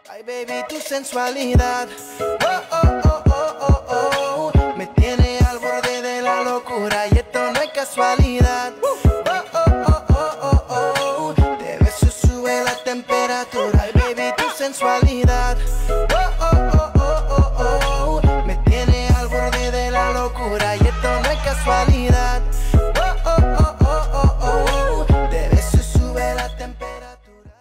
Ay, baby, tu sensualidad, oh, oh, oh, oh, oh, oh, me tiene al borde de la locura y esto no es casualidad. Oh, oh, oh, oh, oh, oh, de beso sube la temperatura. Ay, baby, tu sensualidad, oh, oh, oh, oh, oh, oh, me tiene al borde de la locura y esto no es casualidad. Oh, oh, oh, oh, oh, oh, de beso sube la temperatura.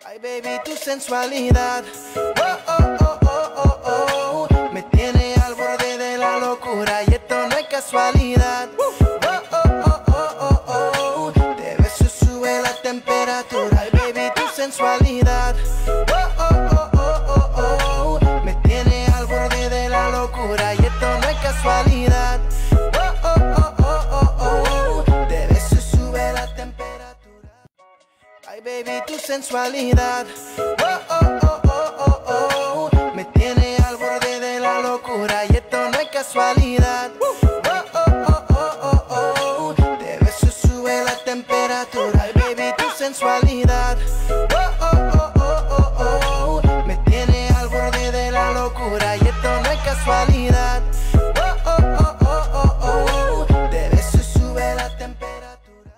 Ay, baby, tu sensualidad, oh, oh, oh, oh, oh, oh, me tiene al borde de la locura y esto no es casualidad. Oh, oh, oh, oh, oh, oh, de beso sube la temperatura. Ay, baby, tu sensualidad, oh, oh, oh, oh, oh, oh, me tiene al borde de la locura y esto no es casualidad. Oh, oh, oh, oh, oh, oh, de beso sube la temperatura. Ay, baby, tu sensualidad, oh, oh, oh, oh, oh, oh, me tiene al borde de la locura y esto no es casualidad. Oh, oh, oh, oh, oh, oh, de beso sube la temperatura. Ay, baby, tu sensualidad, oh, oh, oh, oh, oh, oh, me tiene al borde de la locura y esto no es casualidad. Oh, oh, oh, oh, oh, oh, de beso sube la temperatura.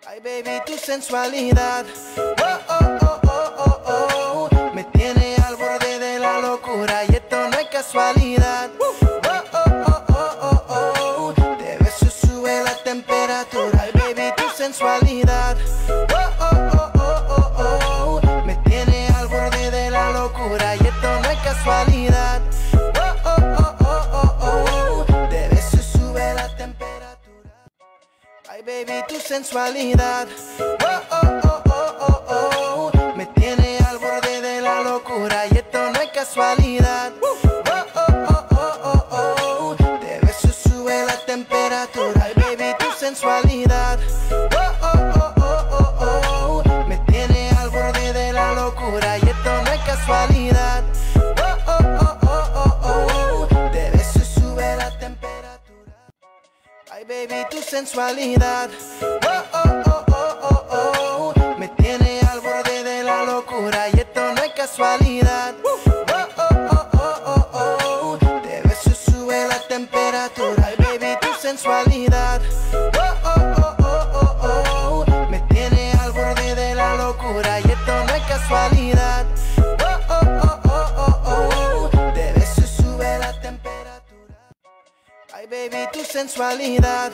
Ay, baby, tu sensualidad, oh, oh, oh, oh, oh, oh, me tiene al borde de la locura y esto no es casualidad. Oh, oh, oh, oh, oh, oh, de beso sube la temperatura. Ay, baby, tu sensualidad, oh, oh, oh, oh, oh, oh, me tiene al borde de la locura y esto no es casualidad. Oh, oh, oh, oh, oh, oh, de beso sube la temperatura. Ay, baby, tu sensualidad, oh, oh, oh, oh, oh, oh, me tiene al borde de la locura y esto no es casualidad. Oh, oh, oh, oh, oh, oh, de beso sube la temperatura. Ay, baby, tu sensualidad, oh, oh, oh, oh, oh, oh, me tiene al borde de la locura y esto no es casualidad. Oh, oh, oh, oh, oh, oh, de beso sube la temperatura. Ay, baby, tu sensualidad, oh, oh, oh, oh, oh, oh, me tiene al borde de la locura y esto no es casualidad. Oh, oh, oh, oh, oh, oh, de beso sube la temperatura. Ay, baby, tu sensualidad, oh, oh, oh, oh, oh, oh, me tiene al borde de la locura y esto no es casualidad. Oh, oh, oh, oh, oh, oh, de beso sube la temperatura. Ay, baby, tu sensualidad,